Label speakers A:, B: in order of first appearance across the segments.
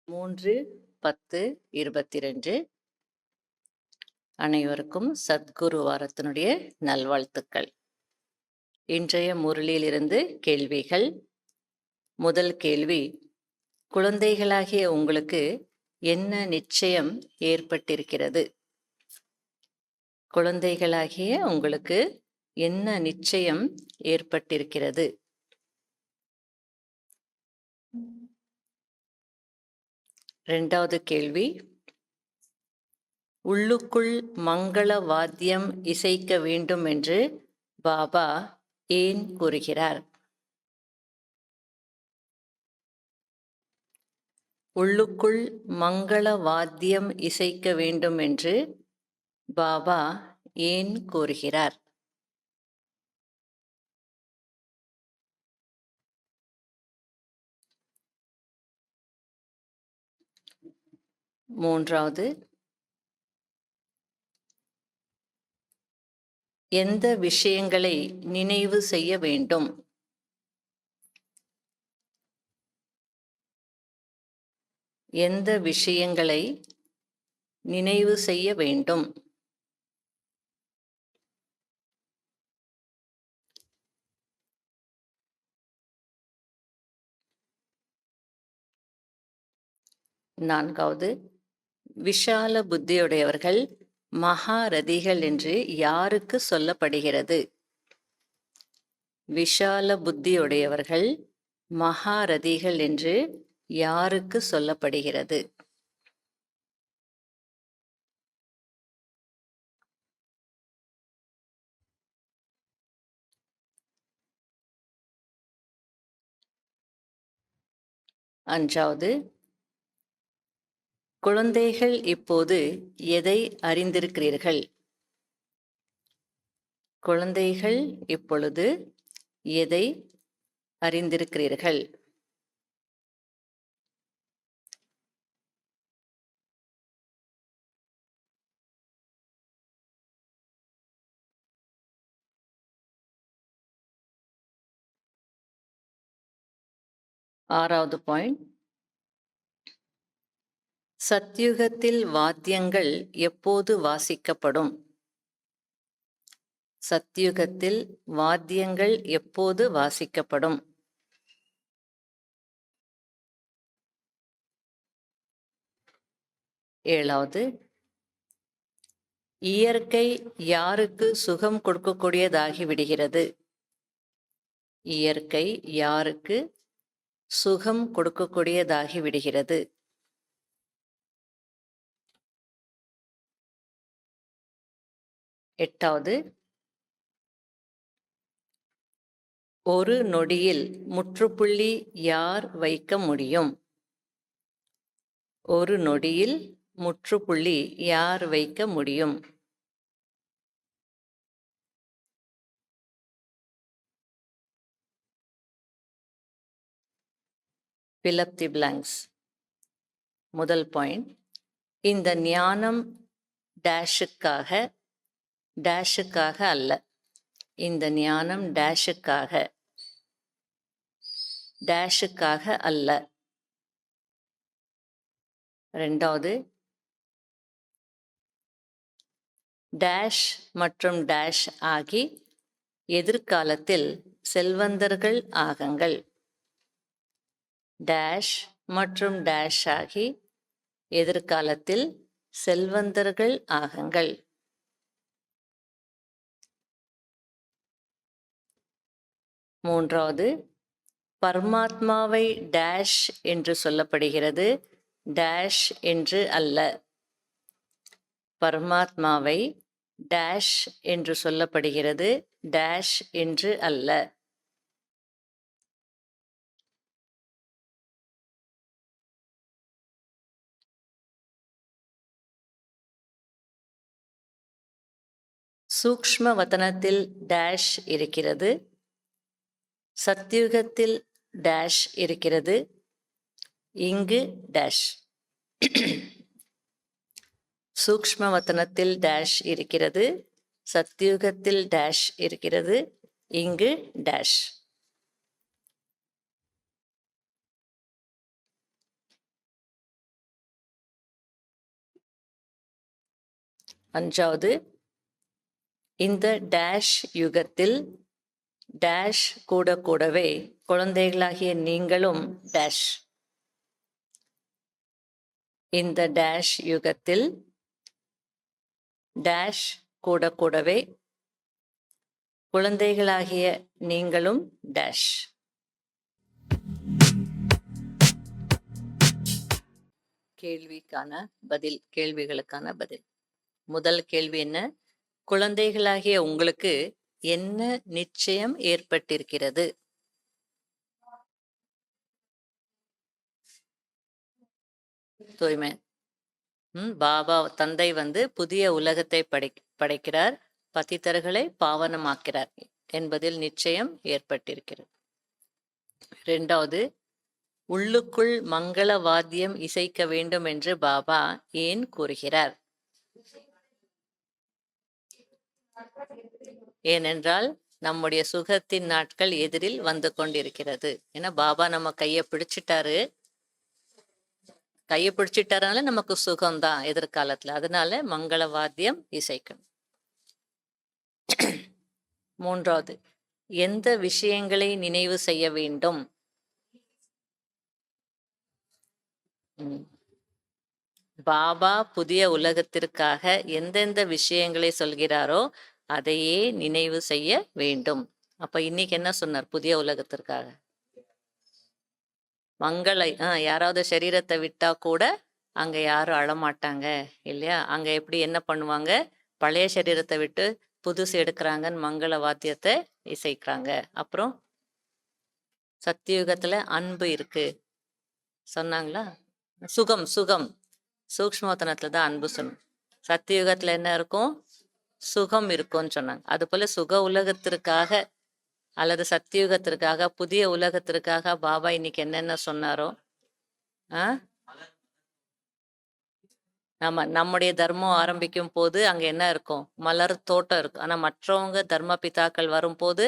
A: மூன்று 10/22 அனைவருக்கும் சத்குரு வாரத்தினுடைய நல்வாழ்த்துக்கள். இன்றைய முரளியிலிருந்து கேள்விகள். முதல் கேள்வி, குழந்தைகளாகிய உங்களுக்கு என்ன நிச்சயம் ஏற்பட்டிருக்கிறது? குழந்தைகளாகிய உங்களுக்கு என்ன நிச்சயம் ஏற்பட்டிருக்கிறது? இரண்டாவது கேள்வி, உள்ளுக்குள் மங்கள வாத்தியம் இசைக்க வேண்டும் என்று பாபா ஏன் கூறுகிறார்? உள்ளுக்குள் மங்கள வாத்தியம் இசைக்க வேண்டும் என்று பாபா ஏன் கூறுகிறார்? மூன்றாவது, எந்த விஷயங்களை நினைவு செய்ய வேண்டும்? எந்த விஷயங்களை நினைவு செய்ய வேண்டும்? நான்காவது, விஷால புத்தியுடையவர்கள் மகாரதிகள் என்று யாருக்கு சொல்லப்படுகிறது? விஷால புத்தியுடையவர்கள் மகாரதிகள் என்று யாருக்கு சொல்லப்படுகிறது? அஞ்சாவது, குழந்தைகள் இப்போது எதை அறிந்திருக்கிறீர்கள்? குழந்தைகள் இப்பொழுது எதை அறிந்திருக்கிறீர்கள்? ஆறாவது பாயிண்ட், சத்யுகத்தில் வாத்தியங்கள் எப்போது வாசிக்கப்படும்? சத்யுகத்தில் வாத்தியங்கள் எப்போது வாசிக்கப்படும்? ஏழாவது, இயற்கை யாருக்கு சுகம் கொடுக்கக்கூடியதாகி விடுகிறது? இயற்கை யாருக்கு சுகம் கொடுக்கக்கூடியதாகி விடுகிறது? எட்டாவது, ஒரு நொடியில் முற்றுப்புள்ளி யார் வைக்க முடியும்? ஒரு நொடியில் முற்றுப்புள்ளி யார் வைக்க முடியும்? fill up the blanks. முதல் பாயிண்ட், இந்த ஞானம் டேஷுக்காக அல்ல. இந்த ஞானம் டேஷுக்காக அல்ல. ரெண்டாவது, டேஷ் மற்றும் டேஷ் ஆகி எதிர்காலத்தில் செல்வந்தர்கள் ஆகுங்கள். டேஷ் மற்றும் டேஷ் ஆகி எதிர்காலத்தில் செல்வந்தர்கள் ஆகுங்கள். மூன்றாவது, பரமாத்மாவை டேஷ் என்று சொல்லப்படுகிறது, டேஷ் என்று அல்ல. பரமாத்மாவை டேஷ் என்று சொல்லப்படுகிறது, டேஷ் என்று அல்ல. சூக்ஷ்ம வதனத்தில் டேஷ் இருக்கிறது, சத்யுகத்தில் டேஷ் இருக்கிறது, இங்கு டேஷ். சூக்ஷ்மவதனத்தில் டேஷ் இருக்கிறது, சத்யுகத்தில் டேஷ் இருக்கிறது, இங்கு டேஷ். அஞ்சாவது, இந்த டேஷ் யுகத்தில் டேஷ் கூட கூடவே குழந்தைகளாகிய நீங்களும் டேஷ். இந்த டேஷ் யுகத்தில் டேஷ் கூட கூடவே குழந்தைகளாகிய நீங்களும் டேஷ். கேள்விக்கான பதில், கேள்விகளுக்கான பதில். முதல் கேள்வி என்ன? குழந்தைகளாகிய உங்களுக்கு என்ன நிச்சயம் ஏற்பட்டிருக்கிறது? தூய்மை. பாபா தந்தை புதிய உலகத்தை படைக்கிறார், பதித்தர்களை பாவனமாக்கிறார் என்பதில் நிச்சயம் ஏற்பட்டிருக்கிறது. இரண்டாவது, உள்ளுக்குள் மங்கள வாத்தியம் இசைக்க வேண்டும் என்று பாபா ஏன் கூறுகிறார்? ஏனென்றால் நம்முடைய சுகத்தின் நாட்கள் எதிரில் வந்து கொண்டிருக்கிறது. ஏன்னா பாபா நம்ம கையை பிடிச்சிட்டாருனால நமக்கு சுகம்தான் எதிர்காலத்துல. அதனால மங்கள வாத்தியம் இசைக்கணும். மூன்றாவது, எந்த விஷயங்களை நினைவு செய்ய வேண்டும்? பாபா புதிய உலகத்திற்காக எந்தெந்த விஷயங்களை சொல்கிறாரோ அதையே நினைவு செய்ய வேண்டும். அப்ப இன்னைக்கு என்ன சொன்னார்? புதிய உலகத்திற்காக மங்களை. யாராவது சரீரத்தை விட்டா கூட அங்க யாரும் அழமாட்டாங்க இல்லையா? அங்க எப்படி என்ன பண்ணுவாங்க? பழைய சரீரத்தை விட்டு புதுசு எடுக்கிறாங்கன்னு மங்கள வாத்தியத்தை இசைக்கிறாங்க. அப்புறம் சத்தியுகத்துல அன்பு இருக்கு சொன்னாங்களா? சுகம், சுகம் சூக்ஷ்மவதனத்துல தான் அன்பு சொன்னோம். சத்தியுகத்துல என்ன இருக்கும்? சுகம் இருக்கும்னு சொன்னாங்க. அது போல சுக உலகத்திற்காக அல்லது சத்தியுகத்திற்காக, புதிய உலகத்திற்காக பாபா இன்னைக்கு என்னென்ன சொன்னாரோ நம்முடைய தர்மம் ஆரம்பிக்கும் போது அங்க என்ன இருக்கும்? மலர் தோட்டம் இருக்கும். ஆனா மற்றவங்க தர்ம பிதாக்கள் வரும்போது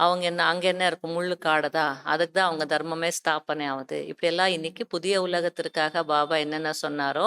A: அவங்க அங்க என்ன இருக்கும்? முள்ளு காடுதா. அதுக்கு தான் அவங்க தர்மமே ஸ்தாபனை ஆகுது. இப்படி எல்லாம் இன்னைக்கு புதிய உலகத்திற்காக பாபா என்னென்ன சொன்னாரோ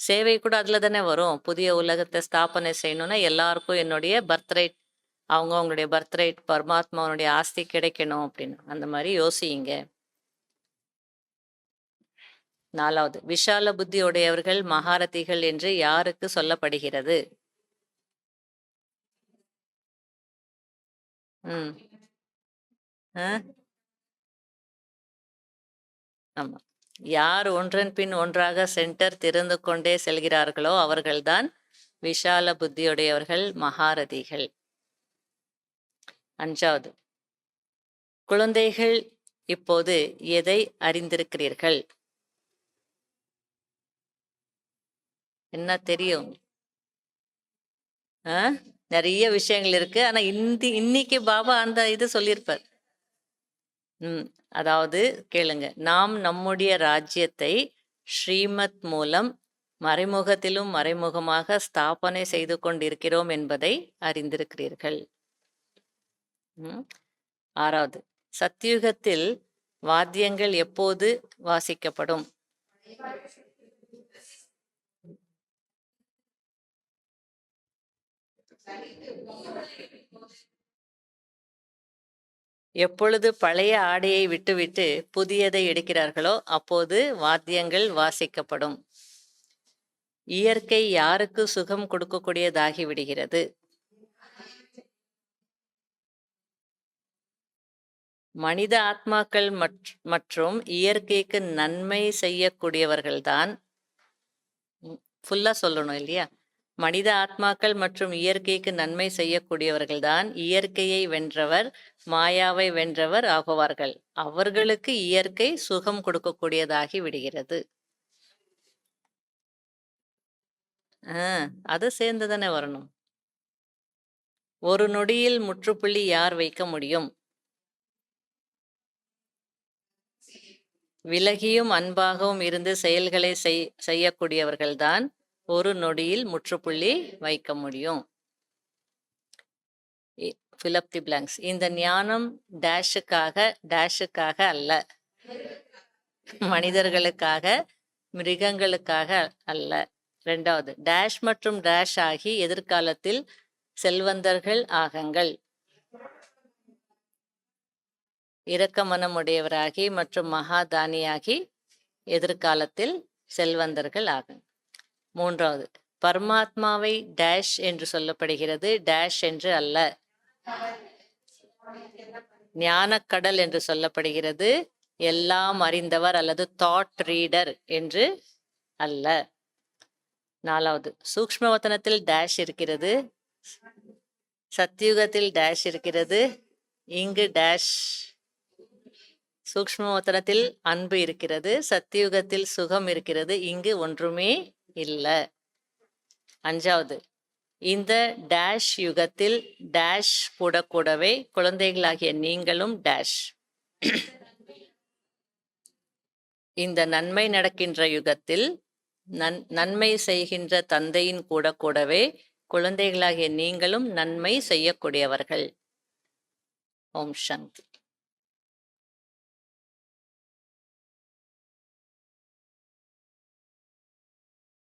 A: சேவை கூட அதுல தானே வரும். புதிய உலகத்தை ஸ்தாபனை செய்யணும்னா எல்லாருக்கும் என்னுடைய பர்த்ரைட், அவங்களுடைய பர்த்ரைட் பரமாத்மாவனுடைய ஆஸ்தி கிடைக்கணும் அப்படின்னு அந்த மாதிரி யோசிங்க. நாலாவது, விஷால புத்தி உடையவர்கள் மகாரதிகள் என்று யாருக்கு சொல்லப்படுகிறது? ஆமா, யார் ஒன்றன் பின் ஒன்றாக சென்டர் திறந்து கொண்டே செல்கிறார்களோ அவர்கள்தான் விஷால புத்தியுடையவர்கள், மகாரதிகள். அஞ்சாவது, குழந்தைகள் இப்போது எதை அறிந்திருக்கிறீர்கள்? என்ன தெரியும்? நிறைய விஷயங்கள் இருக்கு. ஆனா இன்னைக்கு பாபா அந்த இது சொல்லியிருப்பார். அதாவது கேளுங்க, நாம் நம்முடைய ராஜ்யத்தை ஸ்ரீமத் மூலம் மறைமுகத்திலும் மறைமுகமாக ஸ்தாபனை செய்து கொண்டிருக்கிறோம் என்பதை அறிந்திருக்கிறீர்கள். ஆறாவது, சத்தியுகத்தில் வாத்தியங்கள் எப்போது வாசிக்கப்படும்? எப்பொழுது பழைய ஆடையை விட்டுவிட்டு புதியதை எடுக்கிறார்களோ அப்போது வாத்தியங்கள் வாசிக்கப்படும். இயற்கை யாருக்கு சுகம் கொடுக்கக்கூடியதாகி விடுகிறது? மனித ஆத்மாக்கள் மற்றும் இயற்கைக்கு நன்மை செய்யக்கூடியவர்கள்தான். ஃபுல்லா சொல்லணும் இல்லையா? மனித ஆத்மாக்கள் மற்றும் இயற்கைக்கு நன்மை செய்யக்கூடியவர்கள்தான் இயற்கையை வென்றவர், மாயாவை வென்றவர் ஆகுவார்கள். அவர்களுக்கு இயற்கை சுகம் கொடுக்கக்கூடியதாகி விடுகிறது. அது சேர்ந்துதானே வரணும். ஒரு நொடியில் முற்றுப்புள்ளி யார் வைக்க முடியும்? விலகியும் அன்பாகவும் இருந்து செயல்களை செய்யக்கூடியவர்கள்தான் ஒரு நொடியில் முற்றுப்புள்ளி வைக்க முடியும். fill up the blanks. இந்த ஞானம் டேஷுக்காக அல்ல, மனிதர்களுக்காக மிருகங்களுக்காக அல்ல. இரண்டாவது, டேஷ் மற்றும் டேஷ் ஆகி எதிர்காலத்தில் செல்வந்தர்கள் ஆகுங்கள். இரக்க மனமுடையவராகி மற்றும் மகாதானியாகி எதிர்காலத்தில் செல்வந்தர்கள் ஆகும். மூன்றாவது, பரமாத்மாவை டேஷ் என்று சொல்லப்படுகிறது, டேஷ் என்று அல்ல. ஞானக்கடல் என்று சொல்லப்படுகிறது, எல்லாம் அறிந்தவர் அல்லது தாட் ரீடர் என்று அல்ல. நாலாவது, சூக்ஷ்மவதனத்தில் டேஷ் இருக்கிறது, சத்தியுகத்தில் டேஷ் இருக்கிறது, இங்கு டேஷ். சூக்ஷ்மவதனத்தில் அன்பு இருக்கிறது, சத்தியுகத்தில் சுகம் இருக்கிறது, இங்கு ஒன்றுமே இல்லை. அஞ்சாவது, இந்த டேஷ் யுகத்தில் டேஷ் கூடவே குழந்தைகளாகிய நீங்களும் டேஷ். இந்த நன்மை நடக்கின்ற யுகத்தில் நன்மை செய்கின்ற தந்தையின் கூடவே குழந்தைகளாகிய நீங்களும் நன்மை செய்யக்கூடியவர்கள். ஓம் சாந்தி.